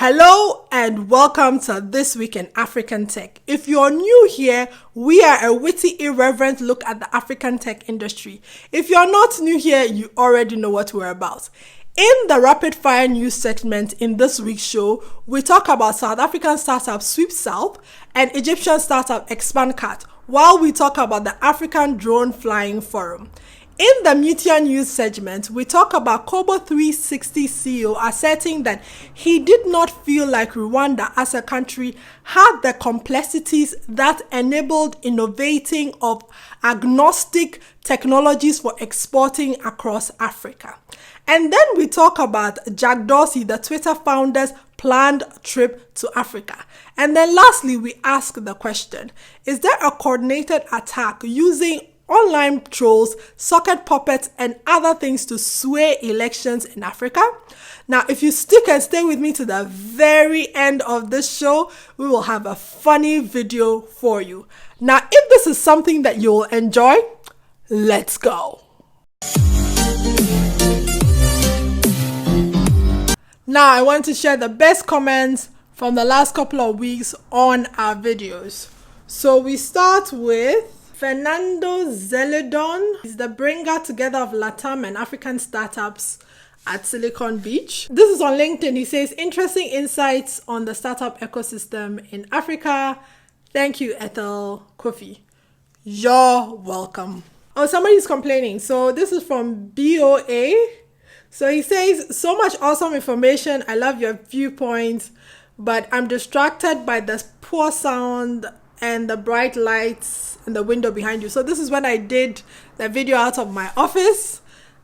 Hello and welcome to This Week in African Tech. If you're new here, we are a witty, irreverent look at the African tech industry. If you're not new here, you already know what we're about. In the rapid fire news segment in this week's show, we talk about South African startup Sweep South and Egyptian startup ExpandCat, while we talk about the African Drone Flying Forum. In the Meteor news segment, we talk about Kobo 360 CEO asserting that he did not feel like Rwanda as a country had the complexities that enabled innovating of agnostic technologies for exporting across Africa. And then we talk about Jack Dorsey, the Twitter founder's planned trip to Africa. And then lastly, we ask the question, is there a coordinated attack using online trolls, socket puppets, and other things to sway elections in Africa? Now, if you stick and stay with me to the very end of this show, we will have a funny video for you. Now, if this is something that you'll enjoy, let's go. Now, I want to share the best comments from the last couple of weeks on our videos. So we start with Fernando Zeledon. He's the bringer together of LATAM and African startups at Silicon Beach. This is on LinkedIn. He says, interesting insights on the startup ecosystem in Africa. Thank you, Ethel, Cofie. You're welcome. Oh, somebody's complaining. So this is from BOA. So he says, so much awesome information. I love your viewpoints, but I'm distracted by the poor sound and the bright lights in the window behind you. So this is when I did the video out of my office.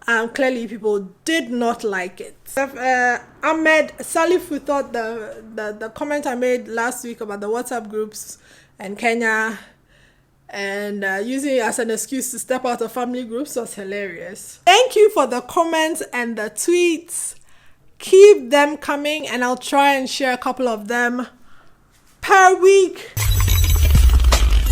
Clearly people did not like it. Ahmed Salif, who thought the comment I made last week about the WhatsApp groups and Kenya and using it as an excuse to step out of family groups was hilarious. Thank you for the comments and the tweets. Keep them coming and I'll try and share a couple of them per week.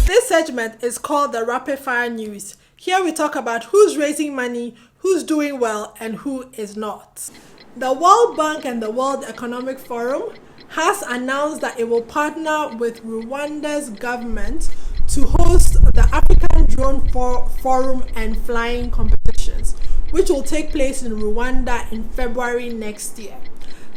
This segment is called the Rapid Fire News. Here we talk about who's raising money, who's doing well, and who is not. The World Bank and the World Economic Forum has announced that it will partner with Rwanda's government to host the African Drone Forum and Flying Competitions, which will take place in Rwanda in February next year.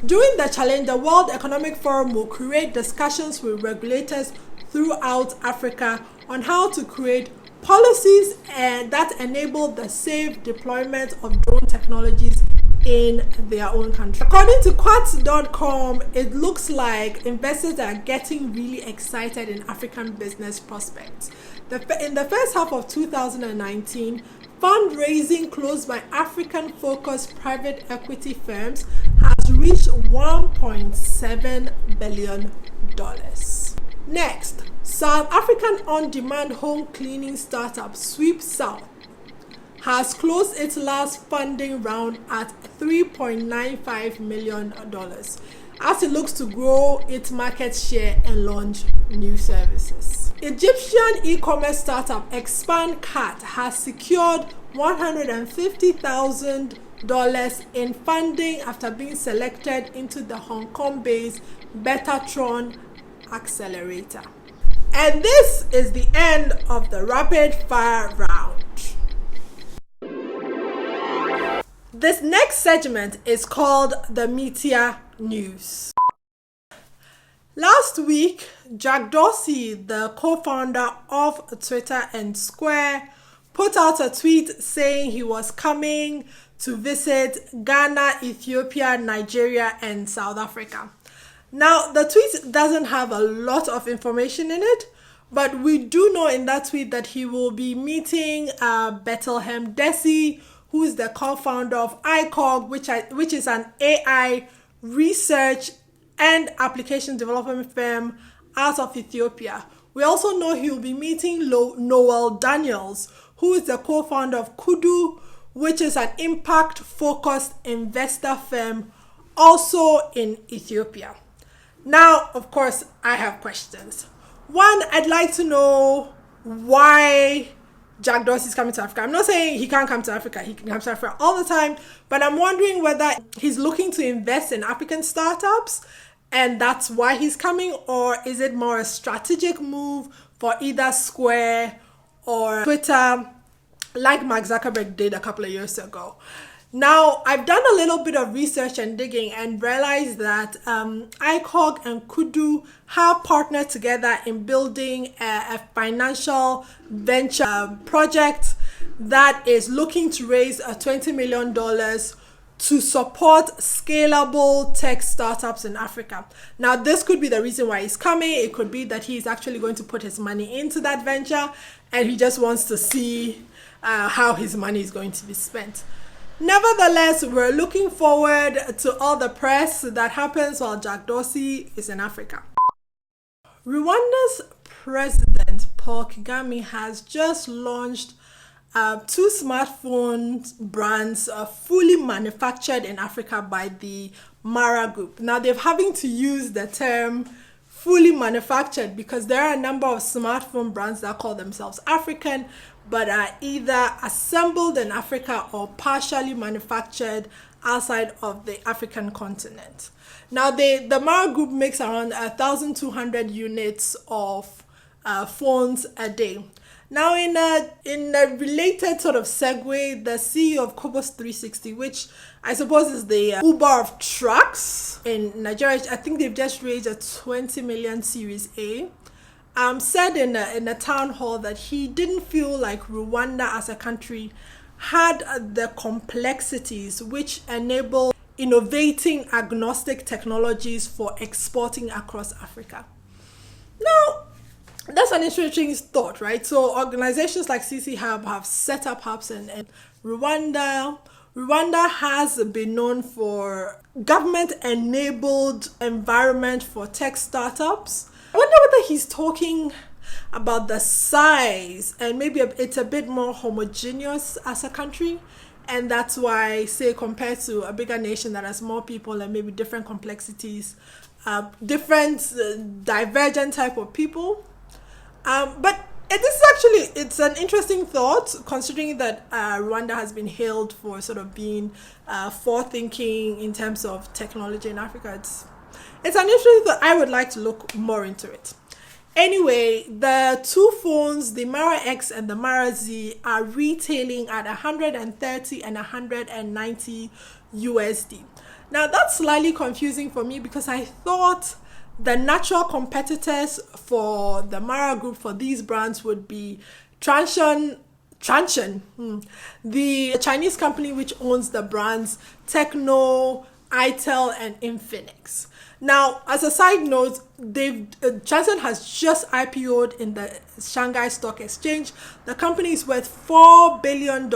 During the challenge, the World Economic Forum will create discussions with regulators throughout Africa on how to create policies that enable the safe deployment of drone technologies in their own country. According to Quartz.com, it looks like investors are getting really excited in African business prospects. In the first half of 2019, fundraising closed by African-focused private equity firms has reached $1.7 billion. Next, South African on-demand home cleaning startup Sweep South has closed its last funding round at $3.95 million as it looks to grow its market share and launch new services. Egyptian e-commerce startup ExpandCat has secured $150,000 in funding after being selected into the Hong Kong-based Betatron Accelerator. And this is the end of the rapid fire round. This next segment is called the Meteor News. Last week, Jack Dorsey, the co-founder of Twitter and Square, put out a tweet saying he was coming to visit Ghana, Ethiopia, Nigeria, and South Africa. Now, the tweet doesn't have a lot of information in it, but we do know in that tweet that he will be meeting Bethlehem Dorsey, who is the co-founder of ICOG, which is an AI research and application development firm out of Ethiopia. We also know he will be meeting Noel Daniels, who is the co-founder of Kudu, which is an impact-focused investor firm also in Ethiopia. Now, of course, I have questions. One, I'd like to know why Jack Dorsey is coming to Africa. I'm not saying he can't come to Africa. He can come to Africa all the time. But I'm wondering whether he's looking to invest in African startups and that's why he's coming? Or is it more a strategic move for either Square or Twitter, like Mark Zuckerberg did a couple of years ago? Now, I've done a little bit of research and digging and realized that ICOG and Kudu have partnered together in building a financial venture project that is looking to raise $20 million to support scalable tech startups in Africa. Now, this could be the reason why he's coming. It could be that he's actually going to put his money into that venture and he just wants to see how his money is going to be spent. Nevertheless, we're looking forward to all the press that happens while Jack Dorsey is in Africa. Rwanda's president, Paul Kagame, has just launched 2 smartphone brands fully manufactured in Africa by the Mara Group. Now, they're having to use the term fully manufactured because there are a number of smartphone brands that call themselves African, but are either assembled in Africa or partially manufactured outside of the African continent. Now, the Mara Group makes around 1,200 units of phones a day. Now, in a related sort of segue, the CEO of Cobos 360, which I suppose is the Uber of trucks in Nigeria, I think they've just raised a 20 million Series A, said in a town hall that he didn't feel like Rwanda as a country had the complexities which enable innovating agnostic technologies for exporting across Africa. Now, that's an interesting thought, right? So organizations like CC Hub have set up hubs in Rwanda. Rwanda has been known for government-enabled environment for tech startups. I wonder whether he's talking about the size and maybe it's a bit more homogeneous as a country. And that's why, say, compared to a bigger nation that has more people and maybe different complexities, different divergent type of people. But it's an interesting thought, considering that Rwanda has been hailed for sort of being forward-thinking in terms of technology in Africa. It's an interesting thought. I would like to look more into it. Anyway, the 2 phones, the Mara X and the Mara Z, are retailing at 130 and 190 USD. Now, that's slightly confusing for me because I thought the natural competitors for the Mara Group for these brands would be Transsion, the Chinese company which owns the brands Techno, Ethel, and Infinix. Now, as a side note, Transsion has just IPO'd in the Shanghai Stock Exchange. The company is worth $4 billion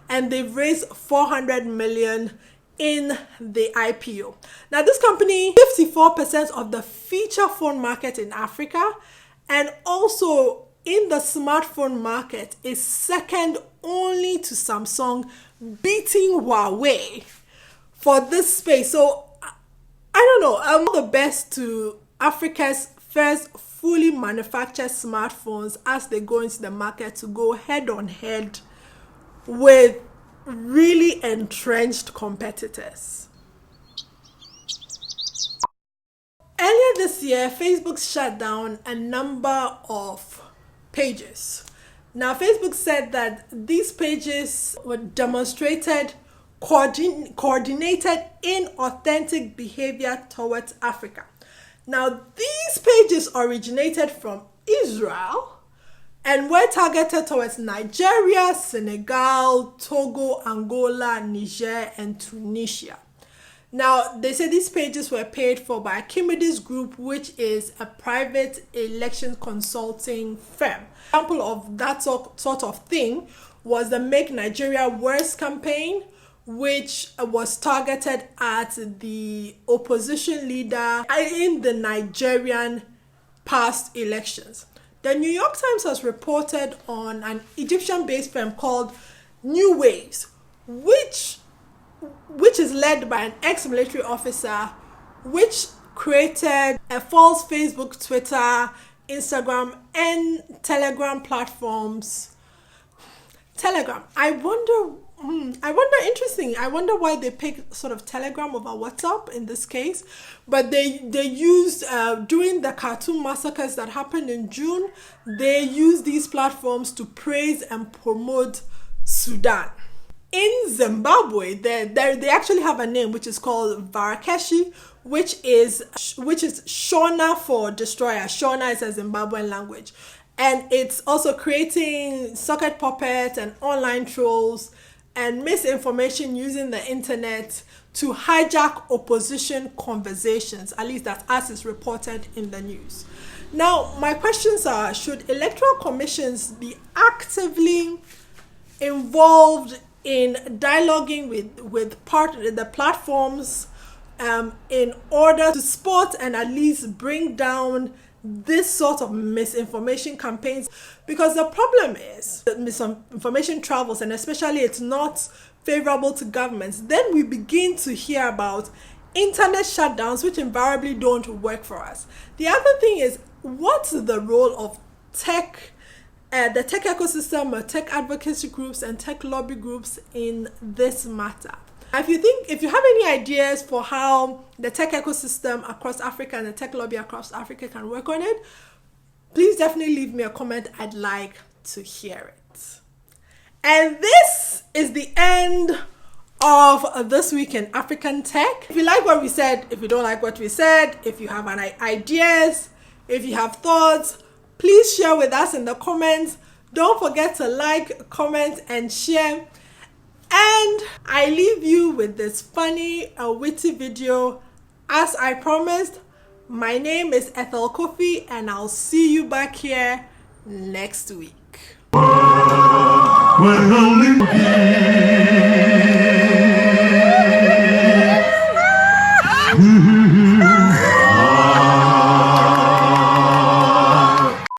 and they've raised $400 million in the IPO. Now, this company, 54% of the feature phone market in Africa, and also in the smartphone market is second only to Samsung, beating Huawei for this space. So I don't know, all the best to Africa's first fully manufactured smartphones as they go into the market to go head on head with really entrenched competitors. Earlier this year, Facebook shut down a number of pages. Now, Facebook said that these pages were demonstrated coordinated inauthentic behavior towards Africa. Now, these pages originated from Israel and were targeted towards Nigeria, Senegal, Togo, Angola, Niger, and Tunisia. Now, they say these pages were paid for by Archimedes Group, which is a private election consulting firm. An example of that sort of thing was the Make Nigeria Worse campaign, which was targeted at the opposition leader in the Nigerian past elections. The New York Times has reported on an Egyptian-based firm called New Waves, which is led by an ex-military officer, which created a false Facebook, Twitter, Instagram, and Telegram platforms. Telegram. I wonder I wonder, interesting. I wonder why they picked sort of Telegram over WhatsApp in this case. But they used, during the cartoon massacres that happened in June, they used these platforms to praise and promote Sudan. In Zimbabwe, they actually have a name which is called Varakeshi, which is Shona for destroyer. Shona is a Zimbabwean language. And it's also creating socket puppets and online trolls and misinformation using the internet to hijack opposition conversations. At least that's as is reported in the news. Now, my questions are, should electoral commissions be actively involved in dialoguing with the platforms in order to spot and at least bring down this sort of misinformation campaigns? Because the problem is that misinformation travels, and especially it's not favorable to governments. Then we begin to hear about internet shutdowns, which invariably don't work for us. The other thing is, what's the role of tech, the tech ecosystem, or tech advocacy groups and tech lobby groups in this matter? If you have any ideas for how the tech ecosystem across Africa and the tech lobby across Africa can work on it, please definitely leave me a comment. I'd like to hear it. And this is the end of This Week in African Tech. If you like what we said, if you don't like what we said, if you have any ideas, if you have thoughts, please share with us in the comments. Don't forget to like, comment, and share. And I leave you with this funny, witty video. As I promised, my name is Ethel Cofie, and I'll see you back here next week.